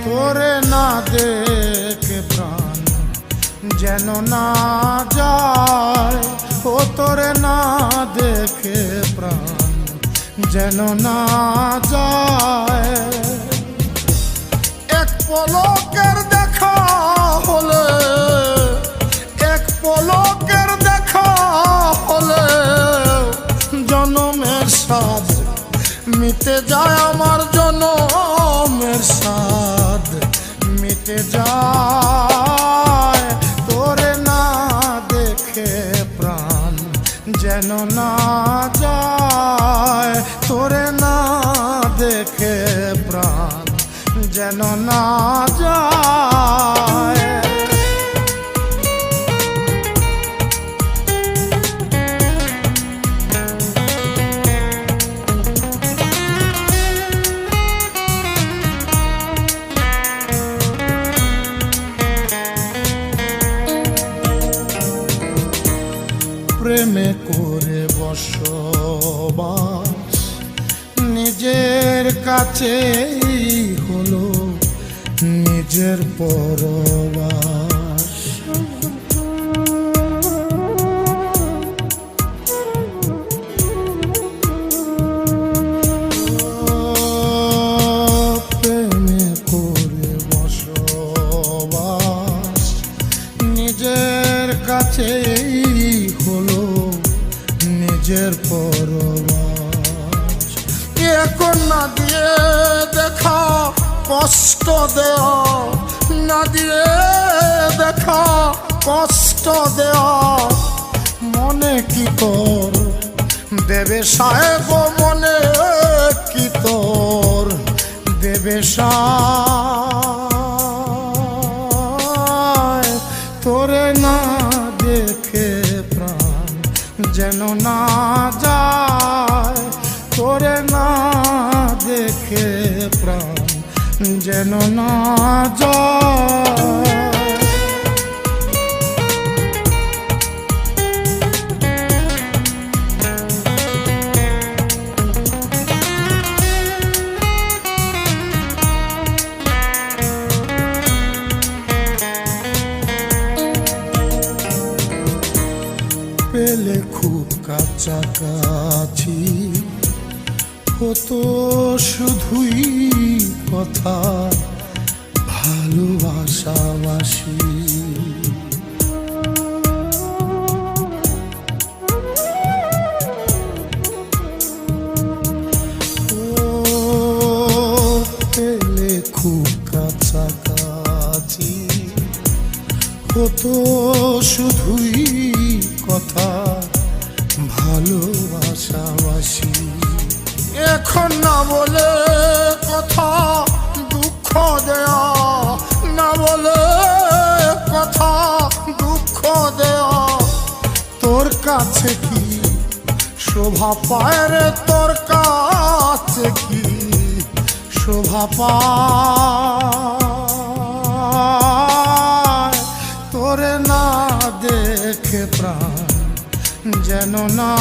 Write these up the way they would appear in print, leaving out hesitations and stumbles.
তোরে না দেখে প্রাণ যেন না যায়, ও তোরে না দেখে প্রাণ যেন না যায়। এক পলকের দেখা হলে, এক পলকের দেখা হলে জনমের স্বাদ মিটে যায়, আমার জনমের স্বাদ মিটে যায়। তোরে না দেখে প্রাণ যেন না যায়, তোরে না দেখে প্রাণ যেন না যায়। প্রেমে করে বসবাস নিজের কাছেই হলো নিজের পরবাস। প্রেমে করে বসবাস নিজের কাছেই হলো নিজের পরবাস। এখন না দিয়ে দেখা কষ্ট দেওয়া, না দিয়ে দেখা কষ্ট দেওয়া মনে কি তোর দেবে সাহেব, মনে কি তোর দেবে সায়। তোরে না দেখে প্রাণ যেন না যায়, তোরে না দেখে প্রাণ যেন না যায়। পেলে খুব কাছাকাছি হতো শুধুই কথা ভালোবাসাবাসি। ও পেলে খুব কাছাকাছি হতো শুধুই কথা ভালোবাসাবাসি। এখন না বলে কথা দুঃখ দেয়া, না বলে কথা দুঃখ দেয়া তোর কাছে কি শোভা পায় রে, তোর কাছে কি শোভা পায়। তোরে না দেখে প্রাণ যেন না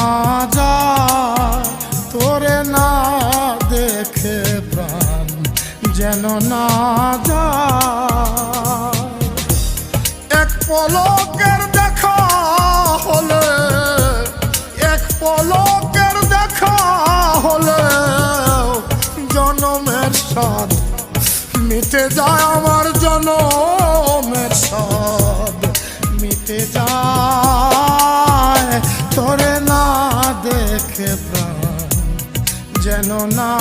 যায়, তোরে না দেখে প্রাণ যেন না যায়। এক পলকের দেখা হলে, এক পলকের দেখা হলে জনমের স্বাদ মিটে যায়, আমার জনমের স্বাদ মিটে যায়। তোরে না দেখে প্রাণ যেন না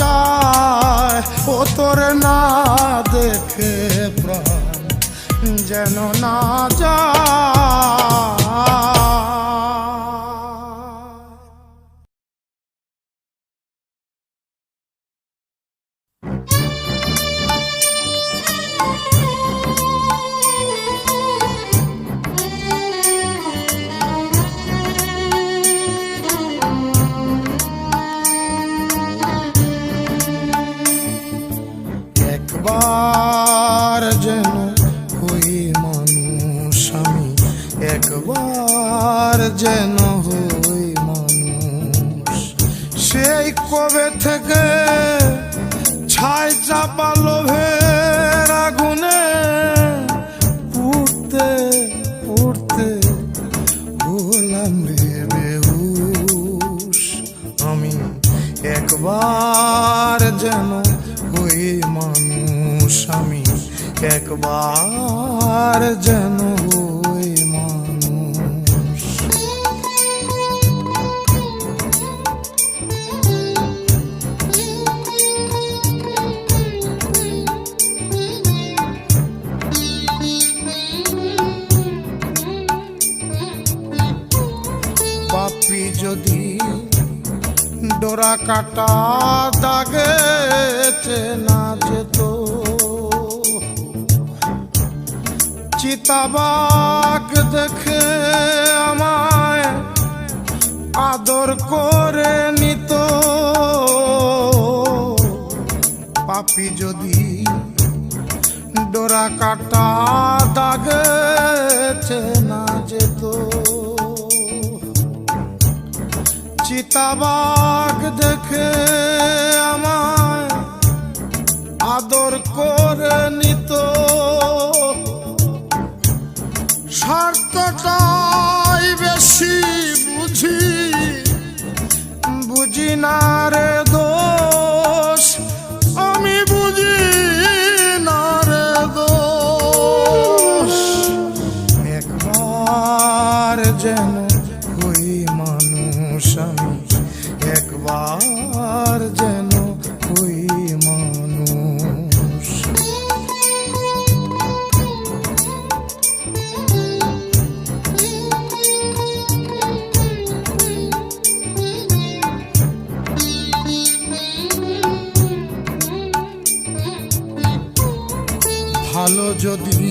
যায়, ও তোরে না দেখে প্রাণ যেন না যায়। কবে থেকে ছাই চাপা লোভের আগুনে পুড়তে পুড়তে হলাম রে বেহুশ। আমি একবার যেন হই মানুষ, আমি একবার যেন হই মানুষ। পাপী যদি ডোরা কাটা দাগে চেনা যেত, চিতাবাঘ দেখে আমায় আদর করে নিত। পাপী যদি ডোরা কাটা দাগে চেনা যেত, চিতাবাঘ দেখে আমায় আদর করে নিত। স্বার্থটাই বেশি বুঝি, বুঝি না রে দোষ, আমি বুঝি না রে দোষ। একবার যেন হই মানুষ, আমি একবার যেন হই মানুষ। ভালো যদি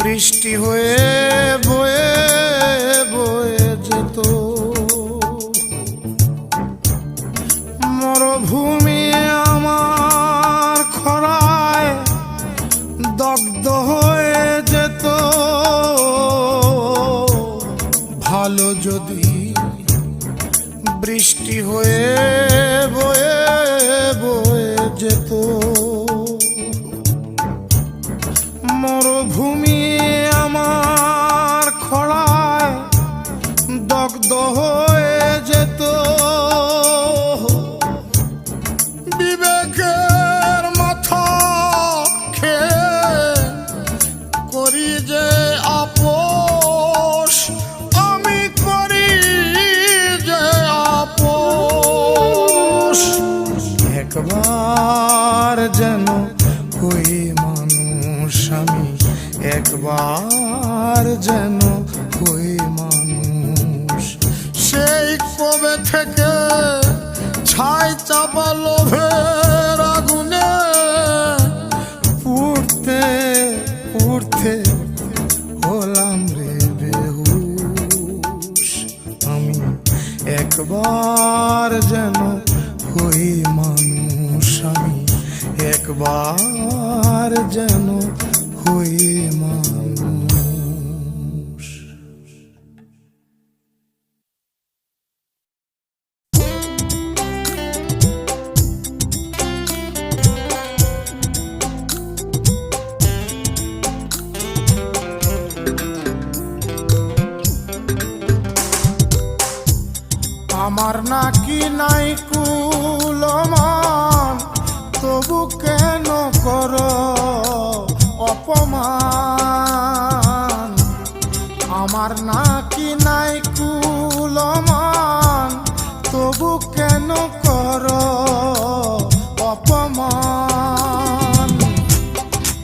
বৃষ্টি হয়ে বয়ে বয়ে যেত, মরুভূমি আমার খরায় দগ্ধ হয়ে যেত। ভালো যদি বৃষ্টি হয়ে বয়ে বয়ে যেত, মরুভূমি আমার খরায় দগ্ধ হয়ে যেত। বিবেকের মাথা খেয়ে করি যে আপোষ, আমি করি যে আপোষ। একবার যেন হই মানুষ, আমি একবার যেন হই মানুষ। সেই কবে থেকে ছাই চাপা লোভের আগুনে পুড়তে পুড়তে হলাম রে বেহুশ। আমি একবার যেন হই মানুষ, আমি একবার যেন হই মানুষ। আমার নাকি নাই কুলমান, তবু কেন করো অপমান। আমার নাকি নাই কুলমান, তবু কেন করো অপমান।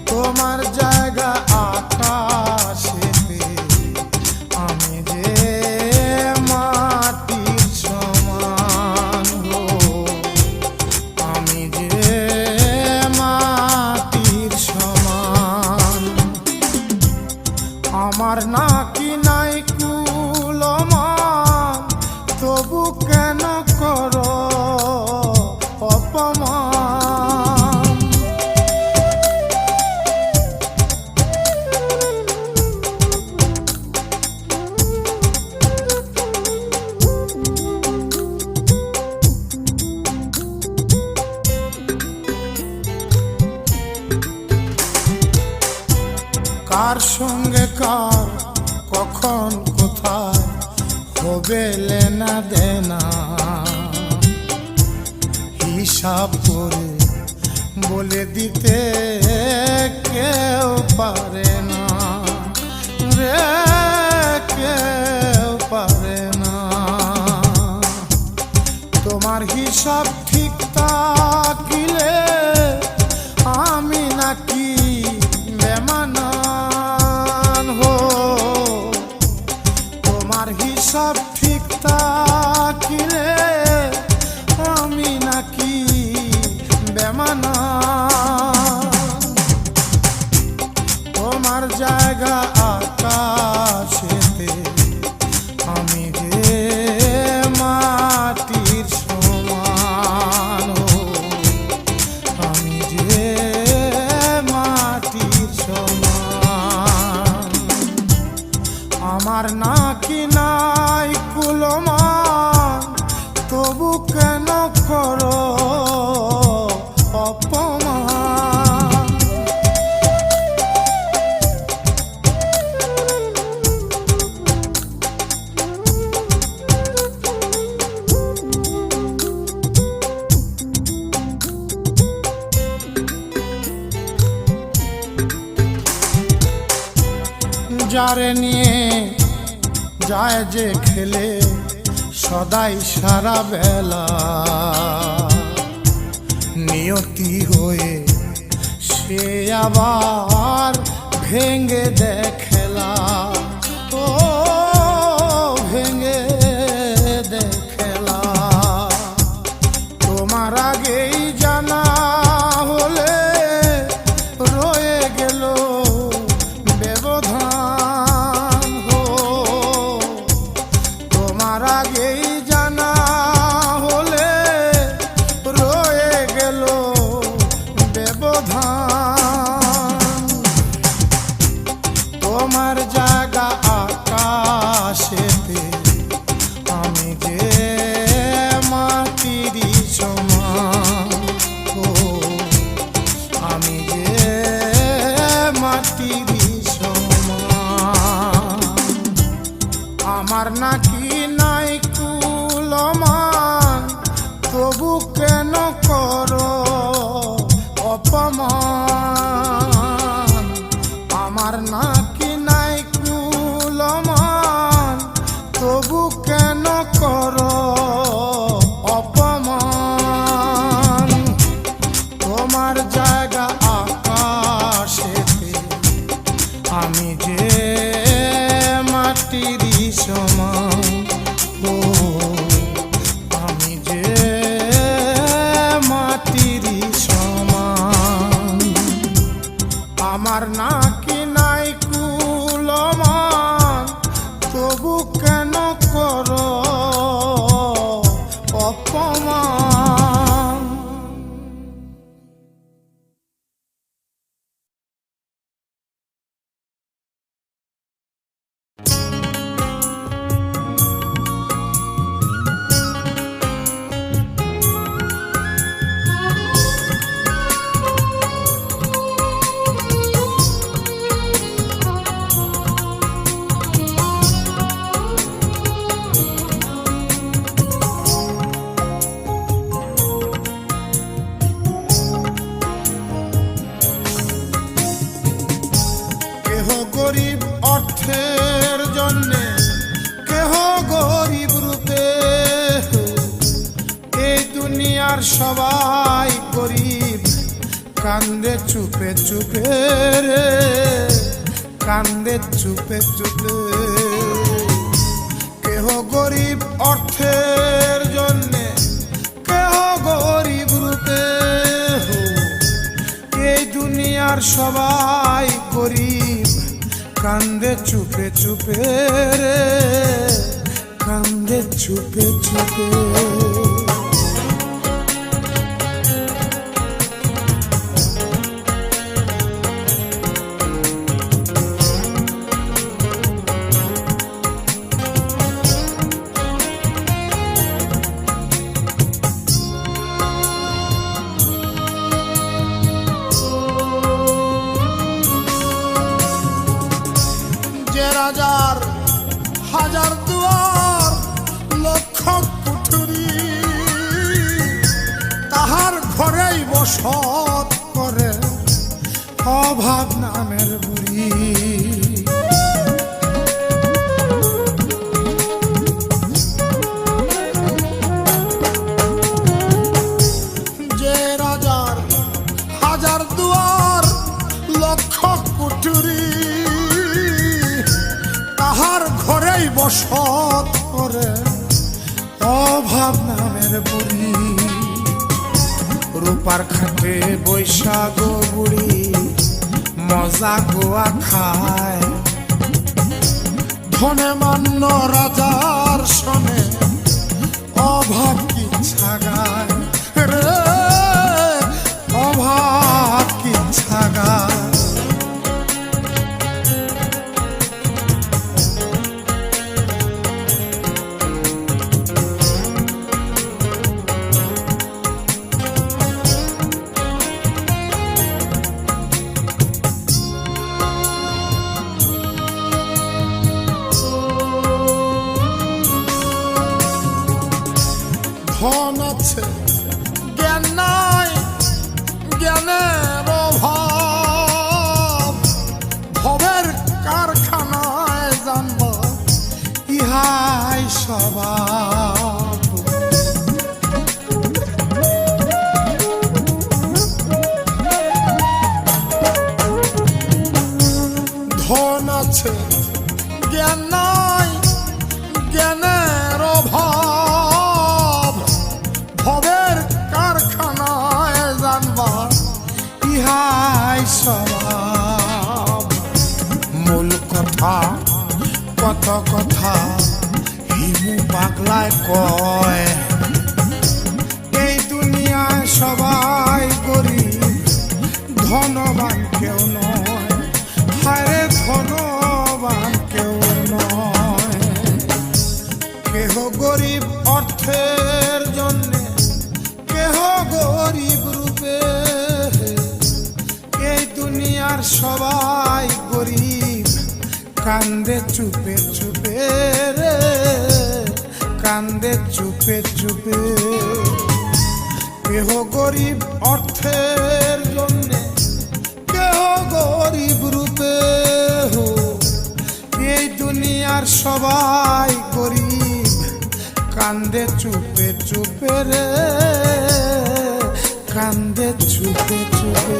তোমার জায়গা আকাশেতে, আমি যে মাটির সমান গো, আমি যে মাটির সমান। আমার নাকি নাই কুলমান, তবু কেন করো অপমান। কার কখন কোথায় হবে লেনা দেনা, হিসাব করে বলে দিতে কেউ পারে না রে, কেউ পারে না। তোমার হিসাব ঠিক থাকিলে আমি নাকি বেমানান হো, তোমার হিসাব ঠিক থাকিলে আমি নাকি বেমানান। তোমার জায়গা আকাশেতে, আমি যে মাটির সমান, আমি যে মাটির সমান। আমার নাকি নাই কুলমান, তবু কেন করো অপমান। যারে নিয়ে যায় যে খেলে সদাই সারা বেলা, নিয়তি হয়ে সে আবার ভেঙে দেয় খেলা, ও ভেঙে দেয় খেলা। তোমার আগেই জানা হলে রয়ে গেল ব্যবধান হো, তোমার আগেই জানা হলে রয়ে গেল ব্যবধান। তোমার জায়গা আকাশেতে, আমি যে মাটির সমান, ও আমি যে মাটির সমান। আমার নাকি নাই কুলমান, তবু কেন করো অপমান। আমার নাকি নাই কুলমান, তবু কেন করো অপমান। তোমার জায়গা আকাশেতে, আমি যে মাটির সমান, ও আমি যে মাটির সমান। আমার নাকি নাই কুলমান, তবু কেন করো অপমান। গরিব অর্থের জন্যে, কেহ গরিব রূপে, এই দুনিয়ার সবাই গরিব, কান্দে চুপে চুপে রে, কান্দে চুপে চুপে। কেহ গরিব অর্থের জন্যে, কেহ গরিব রূপে, এই দুনিয়ার সবাই গরিব, কান্দে চুপে চুপে রে, কান্দে চুপে চুপে। বসত করে অভাব নামের বুড়ি। যে রাজার হাজার দুয়ার লক্ষ কুঠুরি, তাহার ঘরেই বসত করে অভাব নামের বুড়ি। রূপার খাটে বৈশাখ বুড়ি মজা গোয়া খায়, ধনে মান্য রাজার সনে অভাব কি ছাগায় রে, অভাব কি ছাগায়। ধন আছে জ্ঞান নাই, জ্ঞানের অভাব, ভবের কারখানায় জানব ইহাই স্বভাব। ধন আছে জ্ঞান নাই, জ্ঞানের অভাব, ভবের কারখানায় জানবা ইহাই স্বভাব। মূল কথা কত কথা হিমু পাগলায় কয়, এই দুনিয়ায় সবাই গরিব, ধনবান কেউ নয়, হায়রে ধনবান কেউ নয়। কেহ গরিব অর্থের জন্যে, কেহ গরিব রূপে, এই দুনিয়ার সবাই গরিব, কান্দে চুপে চুপে রে, কান্দে চুপে চুপে। কেহ গরিব অর্থের জন্যে, কেহ গরিব রূপে, এই দুনিয়ার সবাই গরিব, কান্দে চুপে চুপে রে, কান্দে চুপে চুপে।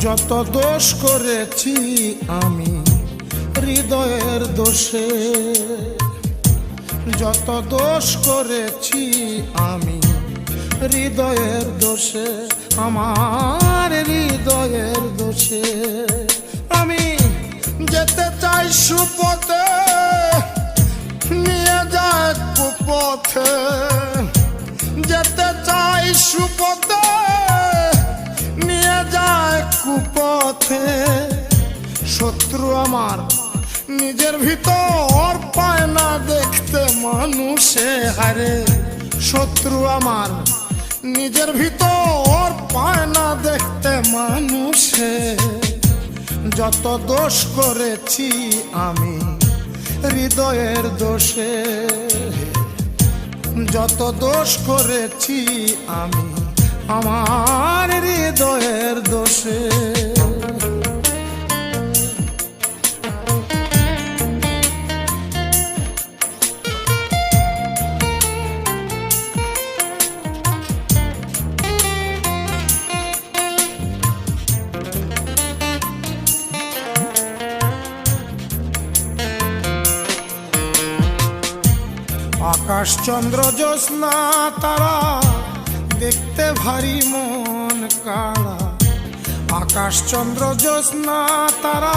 যত দোষ করেছি আমি হৃদয়ের দোষে, যত দোষ করেছি আমি হৃদয়ের দোষে, আমার হৃদয়ের দোষে। আমি যেতে চাই সুপথে, নিয়ে যায় কুপথে, যেতে চাই সুপথে, নিয়ে যায় কুপথে। শত্রু আমার নিজের ভিতর পায় না দেখতে মানুষে, হারে শত্রু আমার নিজের ভিতর পায় না দেখতে মানুষে। যত দোষ করেছি আমি হৃদয়ের দোষে, যত দোষ করেছি আমি আমার হৃদয়ের দোষে। আকাশ চন্দ্র জ্যোৎস্না তারা দেখতে ভারী মন কাড়া, আকাশ চন্দ্র জ্যোৎস্না তারা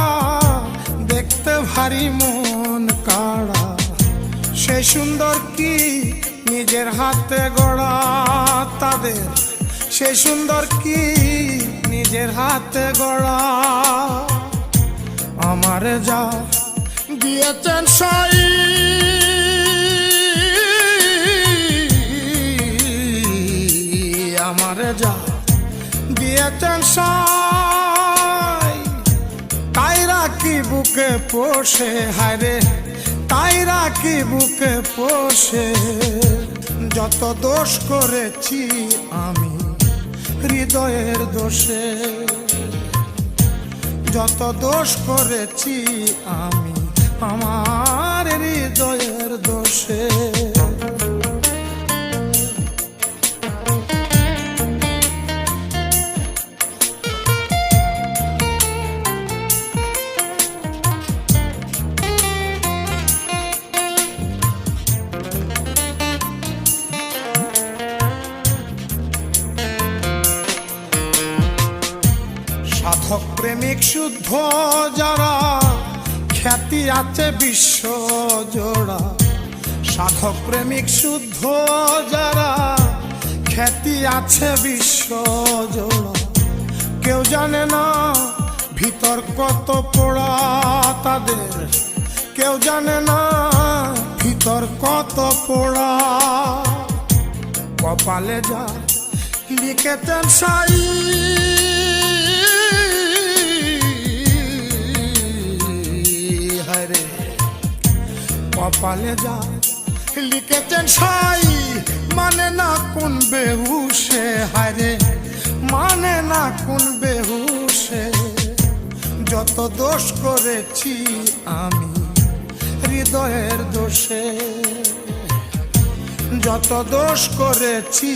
দেখতে ভারী মন কাড়া। সে সুন্দর কি নিজের হাতে গড়া তাদের, সে সুন্দর কি নিজের হাতে গড়া। আমারে যা দিয়েছেন সাই আমারে যা দিয়েছেন সাই তাই রাখি বুকে পোষে হায়রে তাই রাখি বুকে পোষে যত দোষ করেছি আমি হৃদয়ের দোষে যত দোষ করেছি আমি আমার হৃদয়ের দোষে সাধক প্রেমিক শুদ্ধ যারা খ্যাতি আছে বিশ্ব জোড়া সাধক প্রেমিক শুদ্ধ যারা খ্যাতি আছে বিশ্ব জোড়া কেউ জানে না ভিতর কত পোড়া তাদের কেউ জানে না ভিতর কত পোড়া কপালে যা লিখেছেন সাই কপালে যা লিখেছেন সাই মানে না কোন বেহুশে হায়রে মানে না কোন বেহুশে যত দোষ করেছি আমি হৃদয়ের দোষে যত দোষ করেছি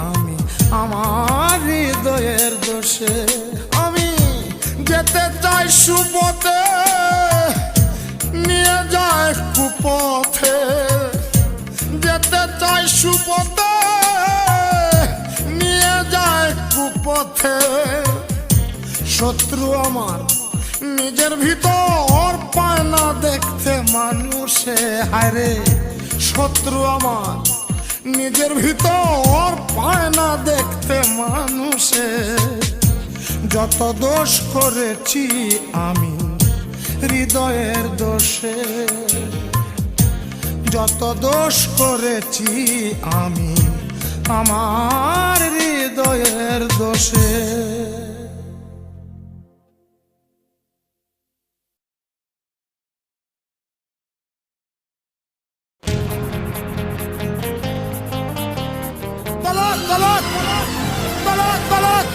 আমি আমার হৃদয়ের দোষে আমি যেতে চাই সুপথে নিয়ে যায় কুপথে যেতে চাই সুপথে নিয়ে যায় কুপথে শত্রু আমার নিজের ভিতর পায় না দেখতে মানুষে হায়রে শত্রু আমার নিজের ভিতর পায় না দেখতে মানুষে যত দোষ করেছি আমি হৃদয়ের দোষে যত দোষ করেছি আমি আমার হৃদয়ের দোষে তালাক তালাক তালাক তালাক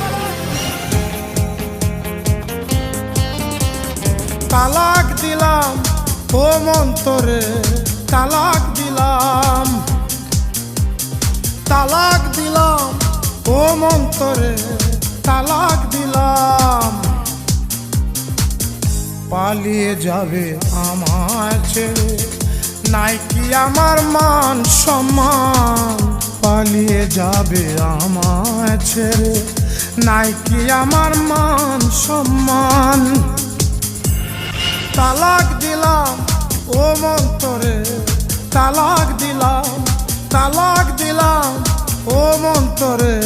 তালাক দিলাম ও মন্তরে তালাক দিলাম তালাক দিলাম ও মন্তরে তালাক দিলাম পালিয়ে যাবে আমার ছেড়ে নাই কি আমার মান সম্মান পালিয়ে যাবে আমার ছেড়ে নাই কি আমার মান সম্মান তালাক দিলাম ও মন্তরে তালাক দিলাম তালাক দিলাম ও মন্তরে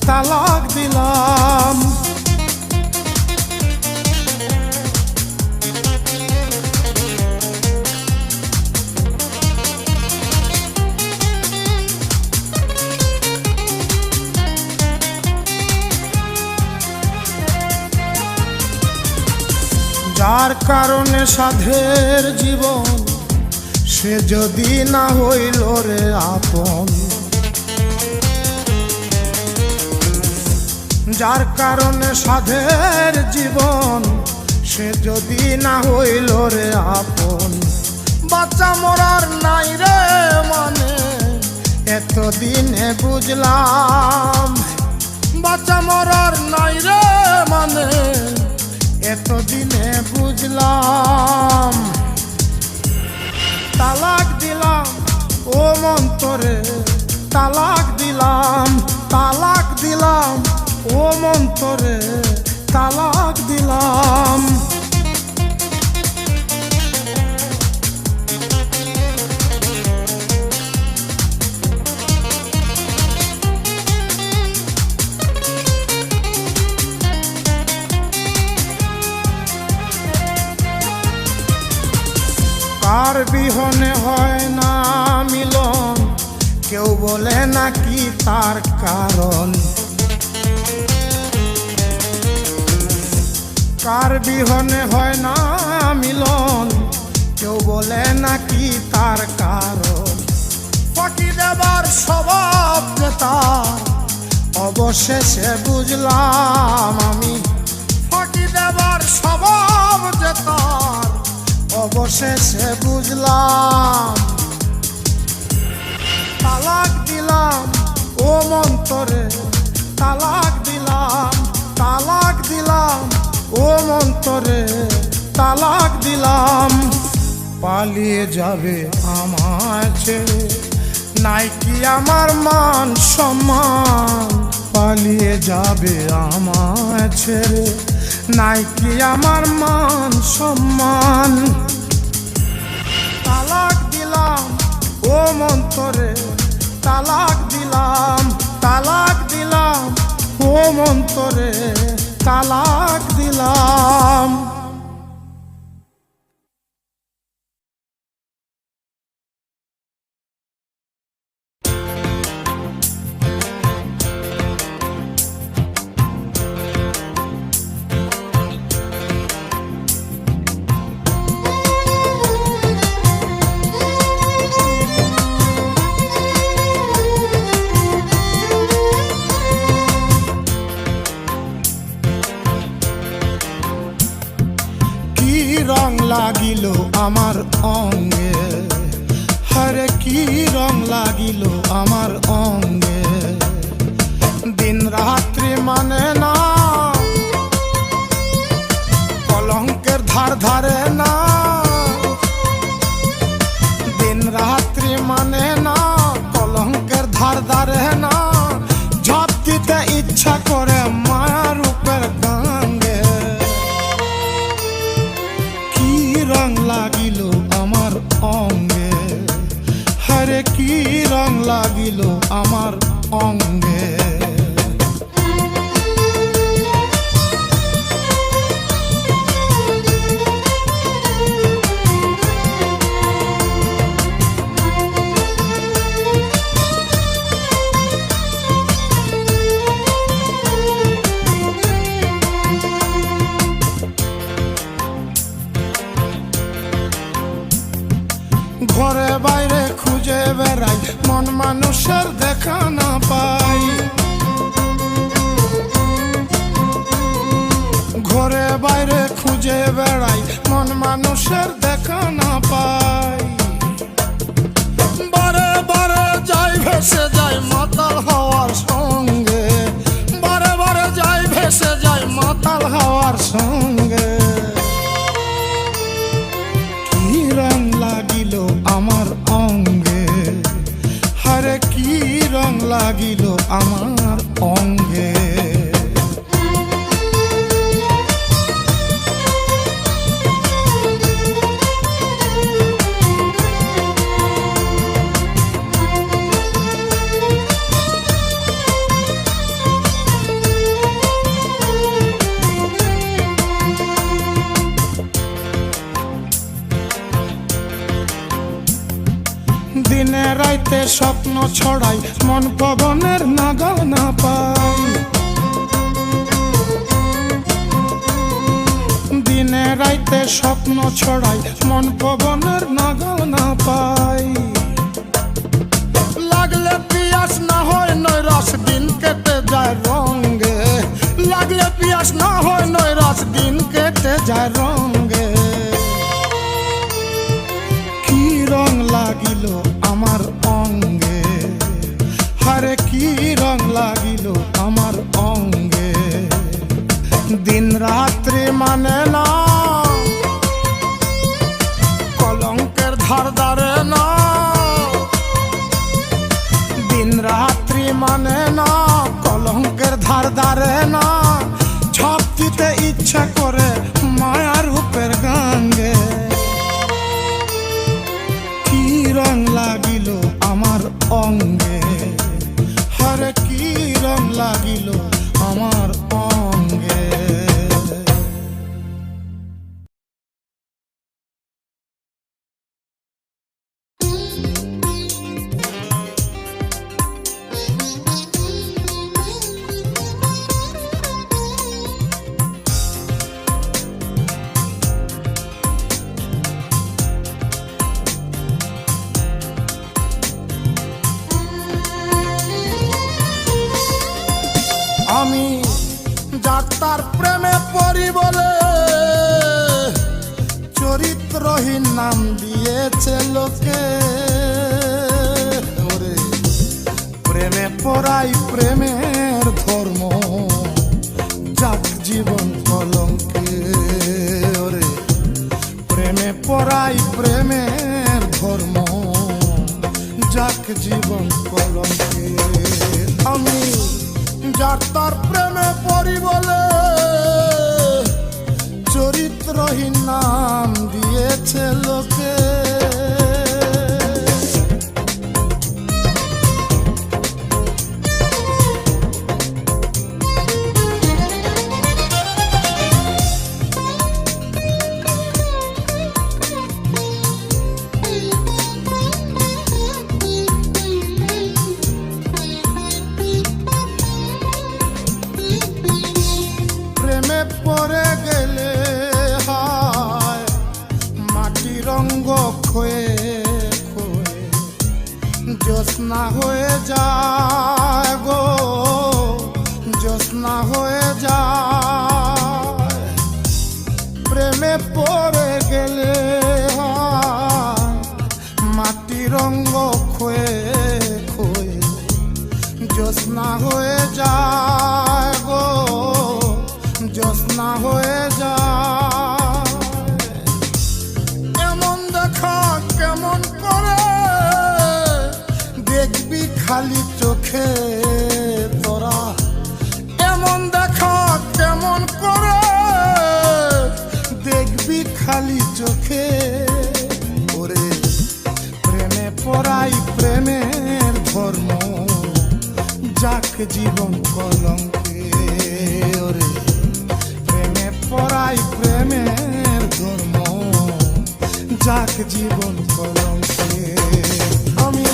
তালাক দিলাম যার কারণে সাধের জীবন সে যদি না হইল রে আপন যার কারণে সাধের জীবন সে যদি না হইল রে আপন বাচ্চা মরার নাই রে মানে এতদিনে বুঝলাম বাচ্চা মরার নাই রে মানে এতদিনে বুঝলাম তালাক দিলাম ও মন্তরে তালাক দিলাম তালাক দিলাম ও মন্তরে তালাক দিলাম কার বিহনে হয় না মিলন, কেউ বলে নাকি তার কারণ। কার বিহনে হয় না মিলন, কেউ বলে নাকি তার কারণ। ফাঁকি দেবার স্বভাব যে তার, অবশেষে বুঝলাম আমি। ফাঁকি দেবার স্বভাব যে তার, অবশেষে বুঝলাম। তালাক দিলাম ও মন্তরে, তালাক দিলাম, তালাক দিলাম ও মন্তরে, তালাক দিলাম। পালিয়ে যাবে আমায় ছেড়ে, নাই কি আমার মান সম্মান। পালিয়ে যাবে আমায় ছেড়ে, নাই কি আমার মান সম্মান। তালাক দিলাম ও মন্তরে, তালাক দিলাম, তালাক দিলাম ও মন্তরে, তালাক দিলাম। রং লাগিল আমার অঙ্গে, হরে কি রং লাগিল আমার অঙ্গে। দিন রাত্রি মানে না, কলঙ্কের ধার ধারে না। দিন রাত্রি মানে না, কলঙ্কের ধার ধারে না। ঝাঁপ দিতে ইচ্ছা করে মায়ার রূপের গাঙ্গে। রং লাগিল আমার অঙ্গে, হরে কি রং লাগিল আমার অঙ্গে। ঘরে বাইরে খুঁজে বেড়াই, মন মানুষের দেখা না পাই। ঘরে বাইরে খুঁজে বেড়াই, মন মানুষের দেখা না পাই। বারে বারে যাই ভেসে যাই মাতাল হওয়ার সঙ্গে, বারে বারে যাই ভেসে যাই মাতাল হওয়ার সঙ্গে। কি রং লাগিল আমার অঙ্গে, হরে কি রং লাগিল আমার অঙ্গে। দিনে রাইতে স্বপ্ন ছড়াই, মন পবনের নাগাল না পাই। দিনে রাইতে স্বপ্ন ছড়াই, মন পবনের নাগাল না পাই। লাগলে পিয়াস না হয় নৈরাস, দিন কেটে যায় রঙ্গে। লাগলে পিয়াস না হয় নৈরাস, দিন কেটে যায় রঙ্গে। কি রং লাগিল আমার অঙ্গে, হরে কি রং লাগিল আমার অঙ্গে। দিন রাত্রি মানে না, কলঙ্কের ধার ধারে না। দিন রাত্রি মানে না, কলঙ্কের ধার ধারে না। ঝাঁপ দিতে ইচ্ছা করে মায়ার রূপের গাঙ্গে। কি রং লাগিল আমার অঙ্গে, হরে কি রং লাগিল আমার অঙ্গে। তার প্রেমে পড়ি বলে চরিত্রহীন নাম দিয়েছে লোকে। ওরে প্রেমে পড়াই প্রেমের ধর্ম, যাক জীবন কলঙ্কে। ওরে প্রেমে পড়াই প্রেমের ধর্ম, যাক জীবন কলঙ্কে। আমি যার তার প্রেমে পড়ি বলে চরিত্রহীন নাম দিয়েছে লোকে। প্রেমে পড়ে গেলে হয় মাটি রঙ্গ ক্ষয়ে ক্ষয়ে জ্যোৎস্না হয়ে যায় গো, জ্যোৎস্না হয়ে যায়। প্রেমে পড়ে গেলে হয় মাটি রঙ্গ ক্ষয়ে ক্ষয়ে জ্যোৎস্না হয়ে যায় গো, জ্যোৎস্না হয়ে যায়। এমন দেখা কেমন করে দেখবি খালি চোখে তোরা, এমন দেখা কেমন করে দেখবি খালি চোখে। ওরে প্রেমে পড়াই প্রেমের ধর্ম, যাক জীবন কলঙ্কে। ওরে প্রেমে পড়াই প্রেমের ধর্ম, যাক জীবন কলঙ্কে। আমি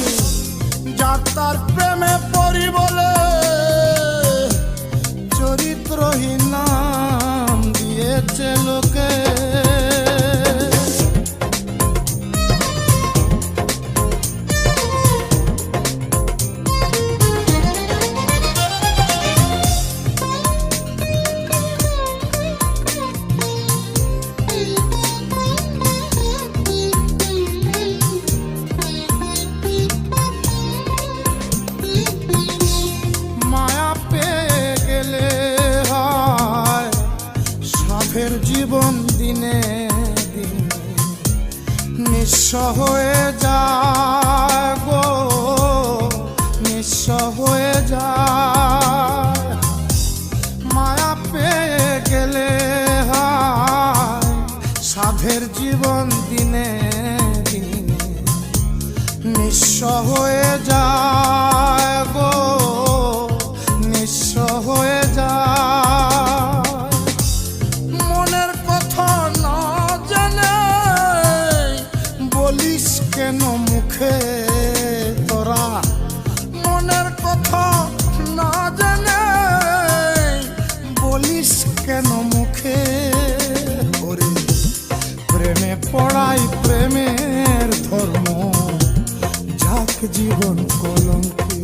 যার তার প্রেমে পড়ি বলে চরিত্রহীন নাম দিয়েছে লোকে। জীবন দিনে দিনে নিঃস্ব হয়ে যায় গো, নিঃস্ব হয়ে যায়। মায়া পেয়ে গেলে হয় সাধের জীবন দিনে দিনে নিঃস্ব হয়ে যায় গো, নিঃস্ব হয়ে যায়। বলিস কেন মুখে তোরা, মনের কথা না জানে বলিস কেন মুখে। ওরে প্রেমে পড়াই প্রেমের ধর্ম, যাক জীবন কলঙ্কে।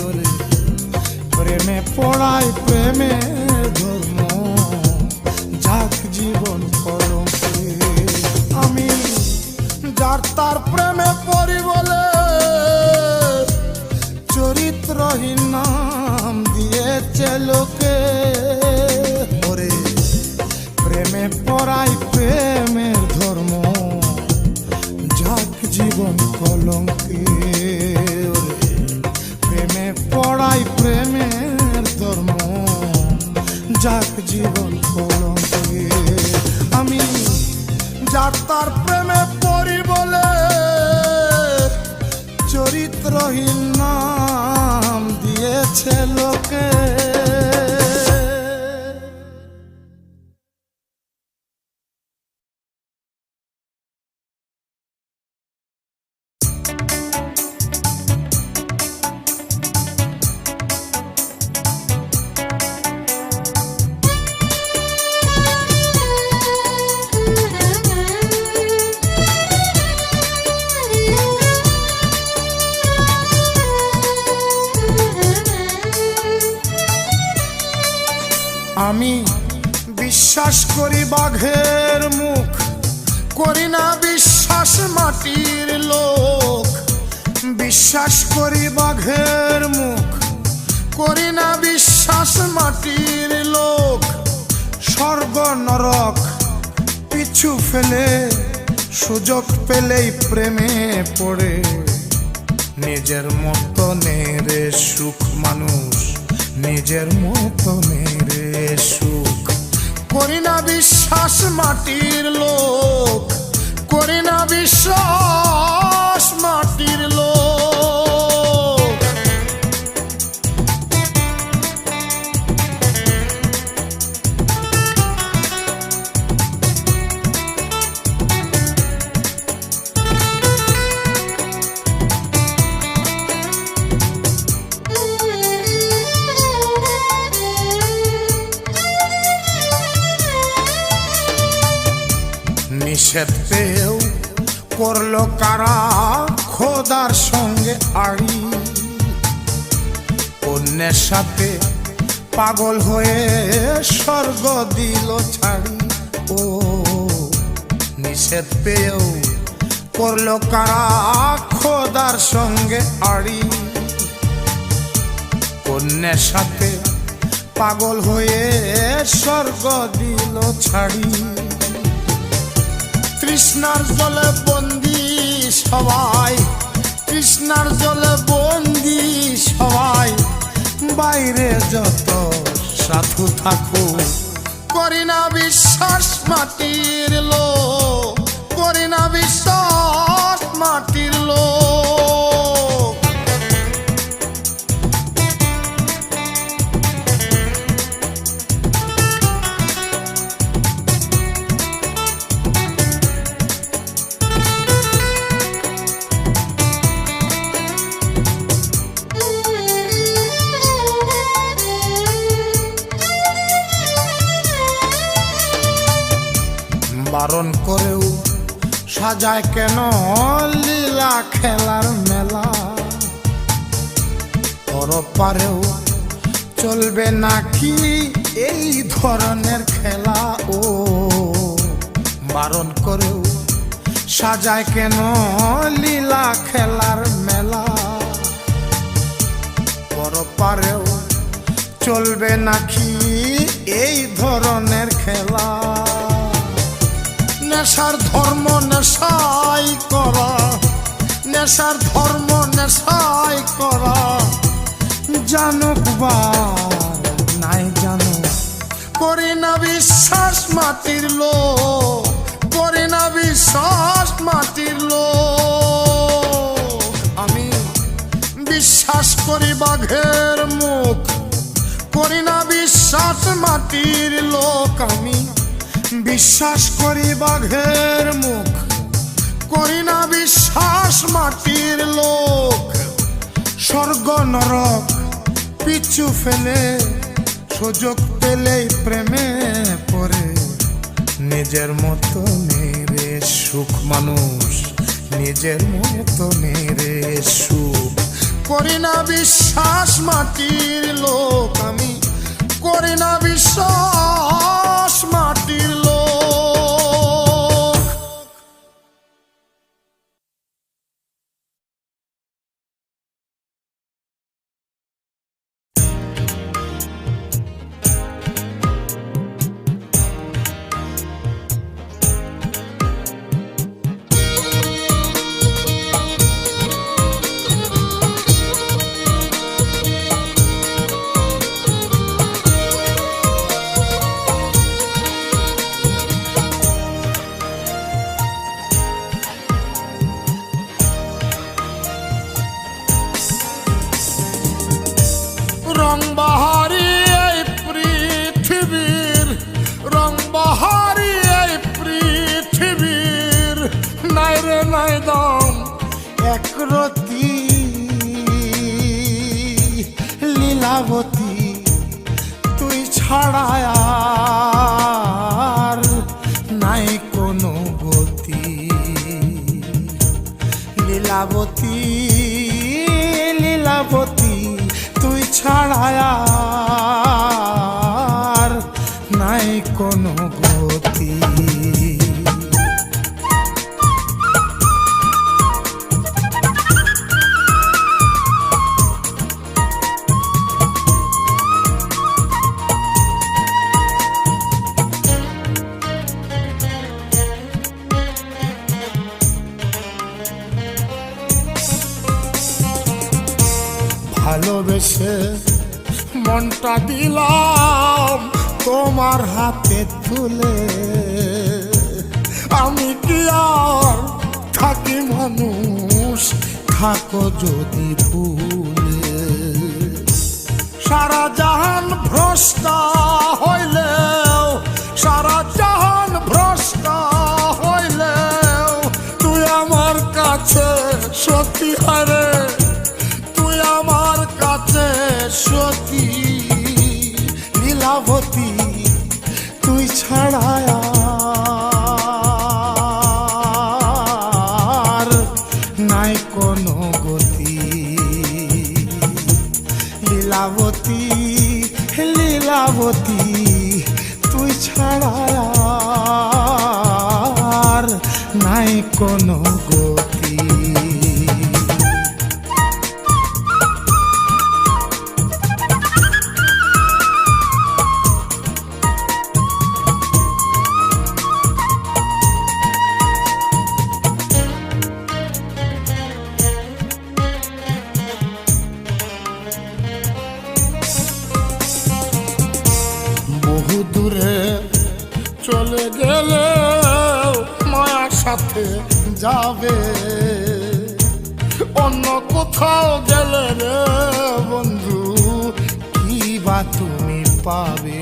ওরে প্রেমে পড়াই প্রেমের ধর্ম, যাক জীবন কলঙ্কে। আমি যার তার প্রেমে পড়ি বলে চরিত্রহীন নাম দিয়েছে লোকে। ওরে প্রেমে পড়াই প্রেমের ধর্ম, যাক জীবন কলঙ্কে। ওরে প্রেমে পড়াই প্রেমের ধর্ম, যাক জীবন কলঙ্কে। আমি যার তার প্রেমে পড়ি বলে চরিত্রহীন নাম দিয়েছে লোকে। বিশ্বাস করি বাঘের মুখ, করি না বিশ্বাস মাটির লোক। বিশ্বাস করি বাঘের মুখ, করি না বিশ্বাস মাটির লোক। স্বর্গ নরক পিছু ফেলে সুযোগ পেলেই প্রেমে পড়ে। নিজের মতনের সুখ মানুষ, নিজের মতনের সুখ। করি না বিশ্বাস মাটির লোক, করি না বিশ্বাস মাটির লোক। নিষেধ পেয়েও করলো কারা খোদার সঙ্গে আড়ি। অন্যের সাথে পাগল হয়ে স্বর্গ দিল ছাড়ি। ও নিষেধ পেয়েও করলো কারা খোদার সঙ্গে আড়ি। অন্যের সাথে পাগল হয়ে স্বর্গ দিল ছাড়ি। কৃষ্ণার জলে বন্দি সবাই, কৃষ্ণার জলে বন্দি সবাই। বাইরে যত সাধু থাকুক, করি না বিশ্বাস মাটির লোক, করি না বিশ্বাস মাটির লোক। বারণ করেও সাজায় কেন লীলা খেলার মেলা। পরপারেও চলবে নাকি এই ধরনের খেলা। ও বারণ করেও সাজায় কেন লীলা খেলার মেলা। পরপারেও চলবে নাকি এই ধরনের খেলা। নেশার ধর্ম নেশাই করা, নেশার ধর্ম নেশাই করা। জানুক বা নাই জানুক, করি না বিশ্বাস মাটির লোক, করি না বিশ্বাস মাটির লোক। আমি বিশ্বাস করি বাঘের মুখ, করি না বিশ্বাস মাটির লোক। আমি বিশ্বাস করি বাঘের মুখ, করি না বিশ্বাস মাটির লোক। স্বর্গ নরক পিছু ফেলে সুযোগ পেলেই প্রেমে পড়ে। নিজের মতো মেরে সুখ মানুষ, নিজের মতো মেরে সুখ। করি না বিশ্বাস মাটির লোক, আমি করি না বিশ্বাস মাটির লোক। রং বাহারি এই পৃথিবীর, রং বাহারি এই পৃথিবীর। নাই রে নাই দাম একরতি লীলাবতী, তুই ছাড়া আর নাই কোনো গতি। লীলাবতী লীলাবতী, তুই ছাড়া আর নাই কোনো ভালোবেসে মনটা দিলাম তোমার হাতে তুলে। আমি কি আর থাকি মানুষ, থাকো যদি ভুলে। সারা জাহান ভ্রষ্ট হইলেও, সারা জাহান ভ্রষ্ট হইলেও তুই আমার কাছে সত্যি হারে, তুই আমার কাছে সত্যি। লীলাবতী তুই ছাড়া আর নাই কোনো গতি। লীলাবতী লীলাবতী তুই ছাড়া আর নাই কোনো গতি। বহু দূরে চলে গেলে মায়ার সাথে যাবে, অন্য কোথাও গেলে রে বন্ধু কি বা তুমি পাবে।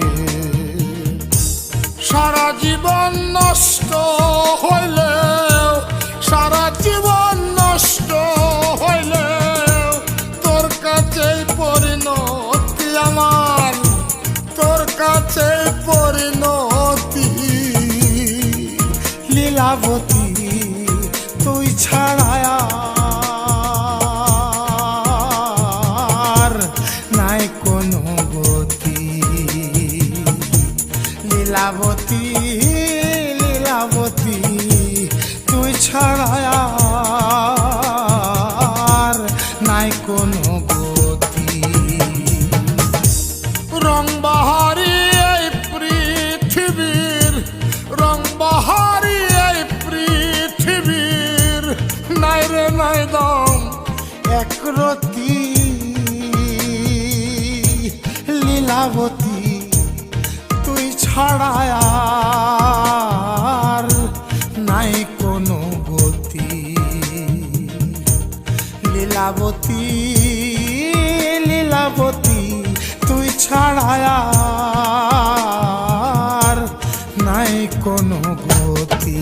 সারা জীবন নষ্ট হইলেও, সারা জীবন নষ্ট হইলেও তোর কাছেই পরিণতি আমার, তোর কাছে পরিণতি। লীলাবতী তুই ছাড়া আর নাই কোনো গতি। লীলাবতী লীলাবতী তুই ছাড়া আর নাই কোনো গতি। রং বাহারি এই পৃথিবীর, রং বাহারি এই পৃথিবীর নাই রে নাই দম একরতি। লীলাবতী তুই ছাড়া আর নাই কোনো গতি। লীলাবতী লীলাবতী তুই ছাড়া আর নাই কোনো গতি।